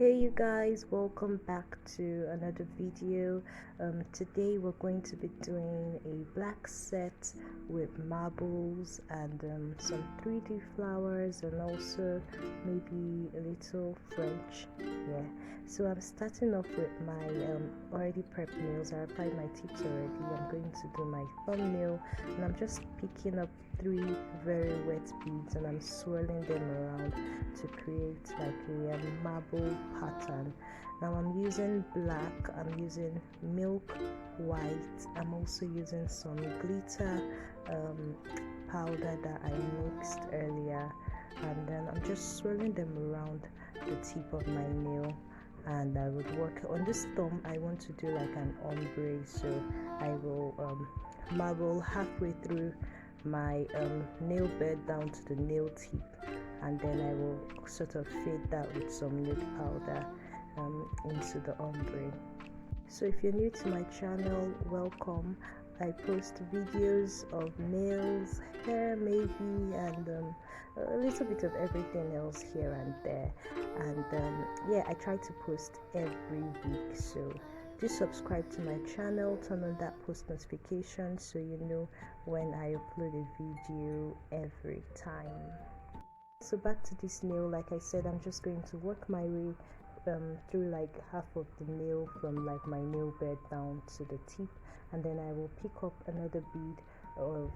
Hey you guys, welcome back to another video. Today we're going to be doing a black set with marbles and some 3D flowers and also maybe a little French. Yeah, so I'm starting off with my already prepped nails. I applied my tips already. I'm going to do my thumbnail and I'm just picking up 3 very wet beads and I'm swirling them around to create like a marble pattern. Now I'm using black, I'm using milk white, I'm also using some glitter powder that I mixed earlier, and then I'm just swirling them around the tip of my nail. And I would work on this thumb. I want to do like an ombre, so I will marble halfway through my nail bed down to the nail tip, and then I will sort of fade that with some nude powder into the ombre. So if you're new to my channel, welcome. I post videos of nails, hair maybe, and a little bit of everything else here and there. And yeah, I try to post every week, so do subscribe to my channel, turn on that post notification so you know when I upload a video every time. So back to this nail, like I said, I'm just going to work my way through like half of the nail from like my nail bed down to the tip, and then I will pick up another bead of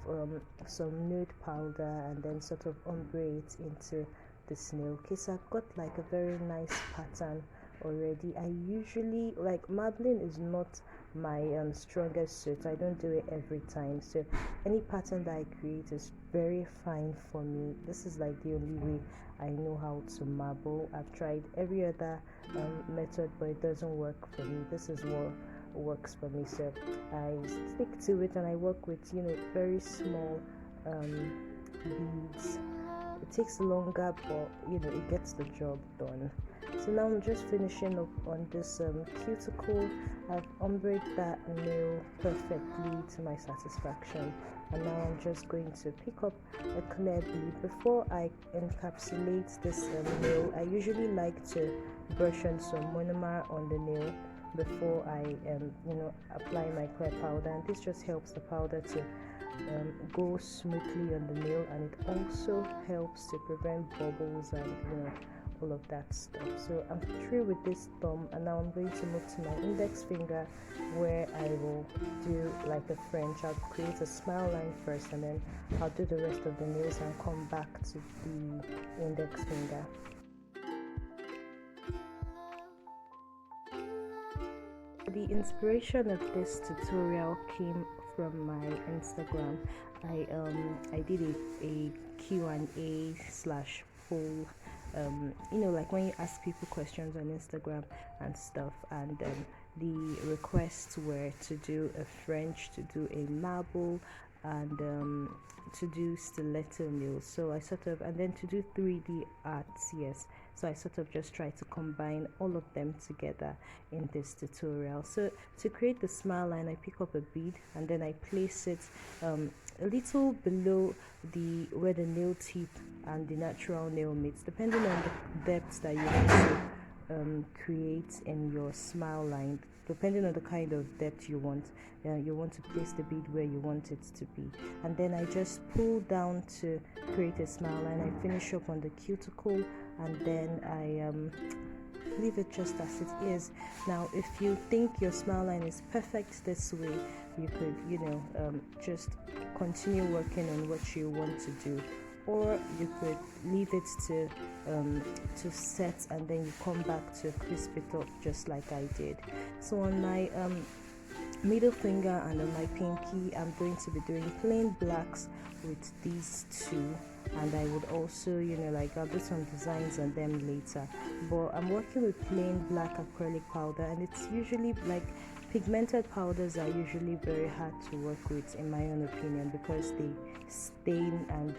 some nude powder and then sort of ombre it into this nail. Okay, so I've got like a very nice pattern already. I usually like marbling is not my strongest suit. I don't do it every time, so any pattern that I create is very fine for me. This is like the only way I know how to marble. I've tried every other method, but it doesn't work for me. This is what works for me, so I stick to it, and I work with very small beads. It takes longer, but it gets the job done. So now I'm just finishing up on this cuticle. I've ombred that nail perfectly to my satisfaction, and now I'm just going to pick up a clear bead. Before I encapsulate this nail, I usually like to brush on some monomer on the nail before I apply my clear powder, and this just helps the powder to go smoothly on the nail, and it also helps to prevent bubbles and all of that stuff. So I'm through with this thumb, and now I'm going to move to my index finger, where I will do like a French. I'll create a smile line first, and then I'll do the rest of the nails and come back to the index finger. The inspiration of this tutorial came from my Instagram. I did a Q&A slash poll, like when you ask people questions on Instagram and stuff, and the requests were to do a French, to do a marble, and to do stiletto nails. So I sort of, and then to do 3D arts, yes. So I sort of just try to combine all of them together in this tutorial. So to create the smile line, I pick up a bead and then I place it a little below where the nail tip and the natural nail meets, depending on the depth that you want to create in your smile line. Depending on the kind of depth you want to place the bead where you want it to be, and then I just pull down to create a smile line. I finish up on the cuticle, and then I leave it just as it is. Now if you think your smile line is perfect this way, you could just continue working on what you want to do, or you could leave it to set, and then you come back to crisp it up just like I did. So on my middle finger and on my pinky, I'm going to be doing plain blacks with these two, and I would also I'll do some designs on them later, but I'm working with plain black acrylic powder, and it's usually like pigmented powders are usually very hard to work with, in my own opinion, because they stain and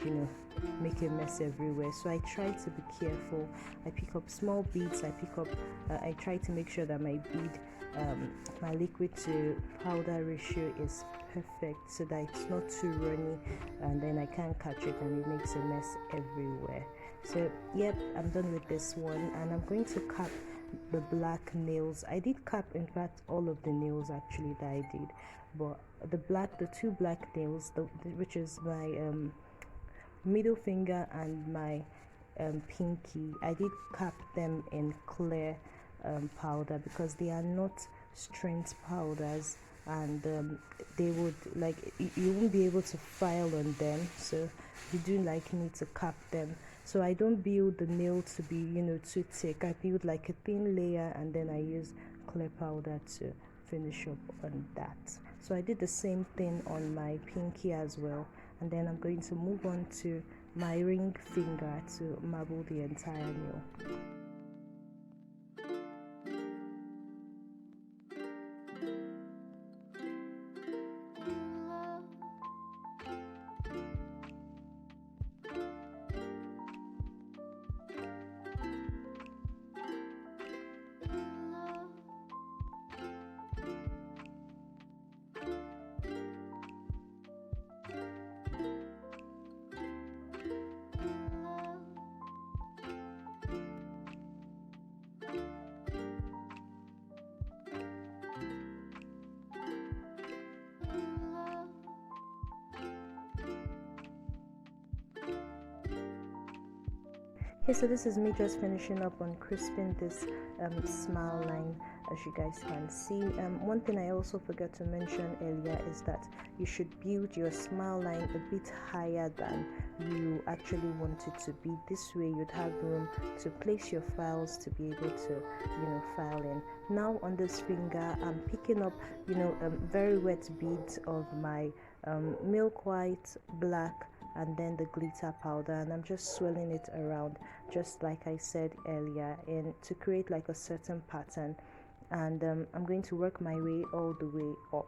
make a mess everywhere. So I try to be careful. I pick up small beads. I try to make sure that my bead my liquid to powder ratio is perfect, so that it's not too runny and then I can't catch it and it makes a mess everywhere. So yep, I'm done with this one, and I'm going to cap the black nails. I did cap, in fact, all of the nails actually that I did, but the two black nails, which is my middle finger and my pinky, I did cap them in clear powder because they are not strength powders, and they would like you won't be able to file on them, so you do like need to cap them. So I don't build the nail to be, you know, too thick. I build like a thin layer, and then I use clear powder to finish up on that. So I did the same thing on my pinky as well, and then I'm going to move on to my ring finger to marble the entire nail. Okay, so this is me just finishing up on crisping this smile line, as you guys can see. One thing I also forgot to mention earlier is that you should build your smile line a bit higher than you actually want it to be. This way you'd have room to place your files to be able to, you know, file in. Now on this finger, I'm picking up, you know, very wet beads of my milk white, black, and then the glitter powder, and I'm just swirling it around, just like I said earlier, and to create like a certain pattern. And I'm going to work my way all the way up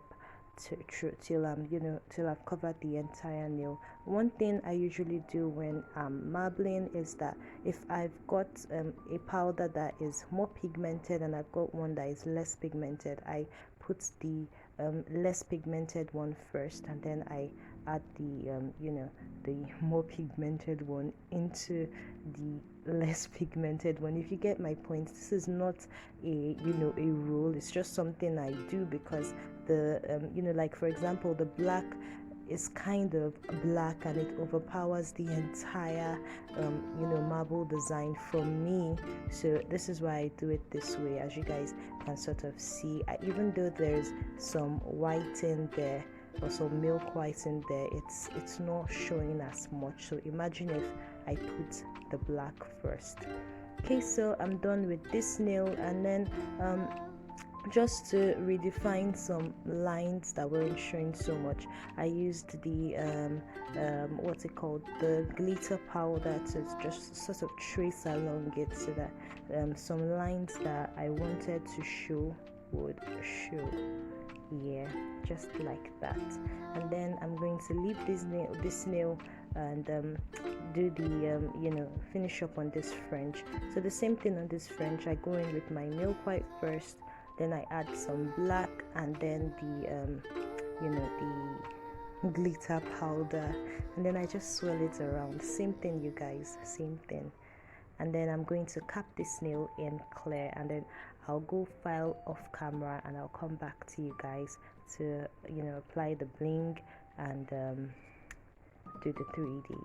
till I'm, you know, till I've covered the entire nail. One thing I usually do when I'm marbling is that if I've got a powder that is more pigmented and I've got one that is less pigmented, I put the less pigmented one first, and then I add the you know, the more pigmented one into the less pigmented one, if you get my point. This is not a, you know, a rule. It's just something I do because the you know, like for example, the black is kind of black and it overpowers the entire you know, marble design for me. So this is why I do it this way. As you guys can sort of see, even though there's some white in there or some milk white in there, it's not showing as much. So imagine if I put the black first. Okay, so I'm done with this nail, and then just to redefine some lines that weren't showing so much, I used the what's it called, the glitter powder, to just sort of trace along it so that some lines that I wanted to show would show. Yeah, just like that. And then I'm going to leave this nail and do the you know, finish up on this fringe. So the same thing on this fringe, I go in with my milk white first, then I add some black, and then the you know, the glitter powder, and then I just swirl it around. Same thing, you guys, same thing. And then I'm going to cap this nail in clear, and then I'll go file off camera, and I'll come back to you guys to, you know, apply the bling and do the 3D.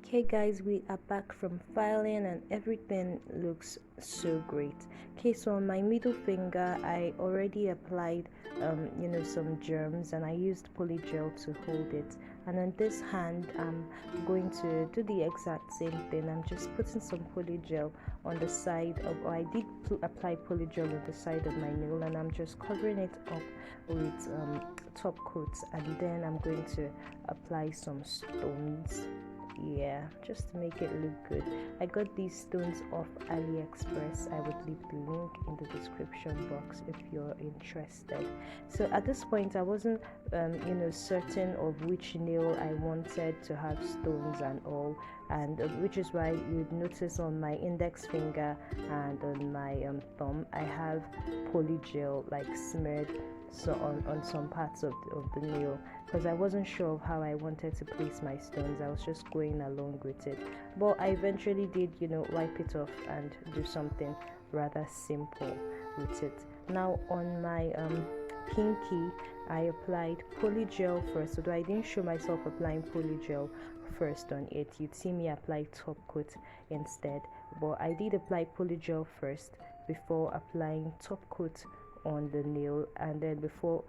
Okay guys, we are back from filing and everything looks so great. Okay, so on my middle finger I already applied some germs, and I used polygel to hold it. And on this hand I'm going to do the exact same thing. I'm just putting some polygel on the side of, or I did apply polygel on the side of my nail, and I'm just covering it up with top coats, and then I'm going to apply some stones. Yeah, just to make it look good. I got these stones off AliExpress. I would leave the link in the description box if you're interested. So at this point I wasn't certain of which nail I wanted to have stones and all, and which is why you'd notice on my index finger and on my thumb I have polygel like smeared so on some parts of the nail, because I wasn't sure of how I wanted to place my stones. I was just going along with it, but I eventually did wipe it off and do something rather simple with it. Now on my pinky I applied polygel first, although I didn't show myself applying polygel first on it. You'd see me apply top coat instead, but I did apply polygel first before applying top coat on the nail, and then before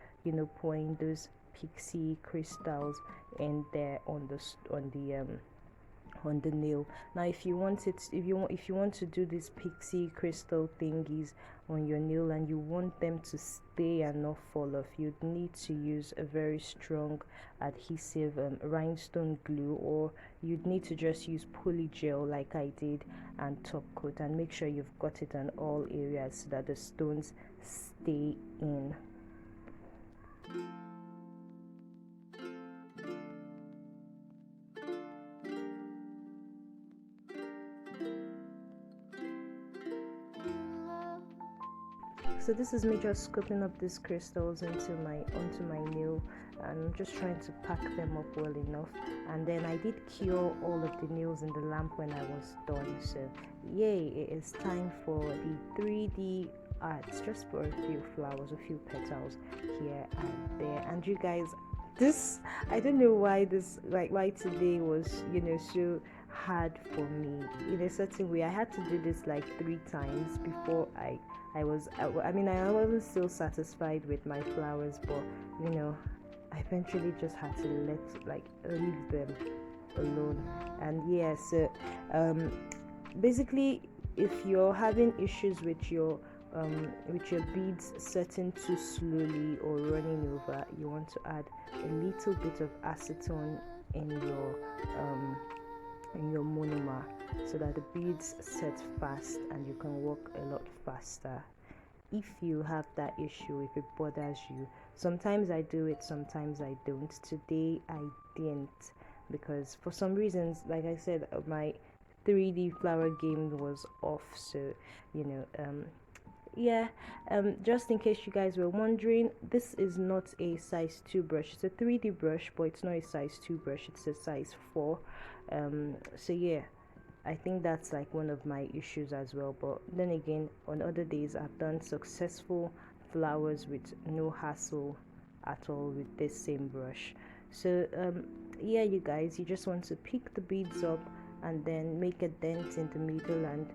pouring those pixie crystals in there on the nail. Now if you want to do these pixie crystal thingies on your nail and you want them to stay and not fall off, you'd need to use a very strong adhesive rhinestone glue, or you'd need to just use polygel like I did and top coat, and make sure you've got it on all areas so that the stones stay in. So this is me just scooping up these crystals onto my nail, and I'm just trying to pack them up well enough. And then I did cure all of the nails in the lamp when I was done. So yay, it is time for the 3D arts, just for a few flowers, a few petals here and there. And you guys, this, I don't know why why today was so hard for me in a certain way. I had to do this like 3 times before I wasn't still satisfied with my flowers, but I eventually just had to leave them alone. And yeah, so basically if you're having issues with your beads setting too slowly or running over, you want to add a little bit of acetone in your monomer, so that the beads set fast and you can work a lot faster. If you have that issue, if it bothers you, sometimes I do it, sometimes I don't. Today I didn't, because for some reasons, like I said, my 3D flower game was off. So just in case you guys were wondering, this is not a size 2 brush. It's a 3D brush, but it's not a size 2 brush, it's a size 4. So yeah, I think that's like one of my issues as well. But then again, on other days I've done successful flowers with no hassle at all with this same brush. So yeah, you guys, you just want to pick the beads up and then make a dent in the middle, and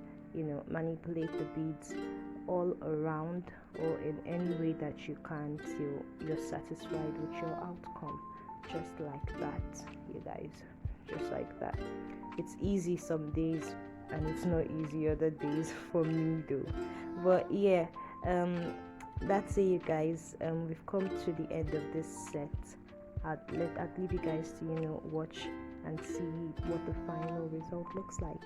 manipulate the beads all around, or in any way that you can, till you're satisfied with your outcome. Just like that, you guys, just like that. It's easy some days and it's not easy other days for me though. But yeah, that's it, you guys. We've come to the end of this set. I'd leave you guys to watch and see what the final result looks like.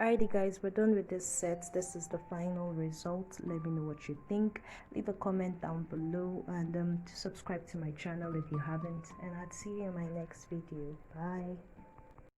Alrighty guys, we're done with this set. This is the final result. Let me know what you think. Leave a comment down below, and subscribe to my channel if you haven't, and I'll see you in my next video. Bye.